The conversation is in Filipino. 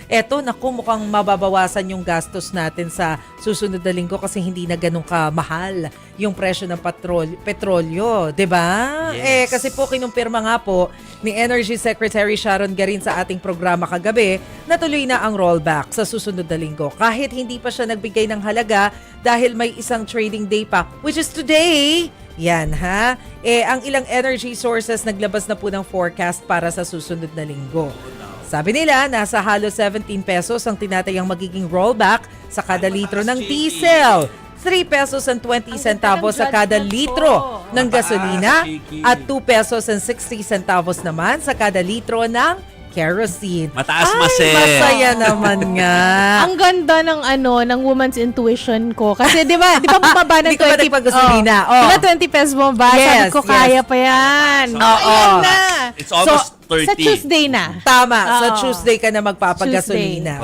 Eto, naku, mukhang mababawasan yung gastos natin sa susunod na linggo kasi hindi na ganun kamahal yung presyo ng petrolyo, 'di ba? Yes. Kasi po kinumpirma nga po ni Energy Secretary Sharon Garin sa ating programa kagabi na tuloy na ang rollback sa susunod na linggo. Kahit hindi pa siya nagbigay ng halaga dahil may isang trading day pa, which is today. Yan ha. Ang ilang energy sources naglabas na po ng forecast para sa susunod na linggo. Sabi nila, nasa halos 17 pesos ang tinatayang magiging rollback sa kada litro ng diesel. 3 pesos and 20 centavos sa kada litro ng gasolina at 2 pesos and 60 centavos naman sa kada litro ng kerosene. Mataas Ay, masin. masaya naman nga. Ang ganda ng woman's intuition ko. Kasi di ba bumaba ng Hindi ka ba 20 nagpagasolina? Oh. Diba 20 pesos bumaba? Yes, Sabi ko, yes. kaya pa yan. Oo. Ayan na. It's almost 30. Sa Tuesday na. Tama, sa Oo. Tuesday ka na magpapagasolina.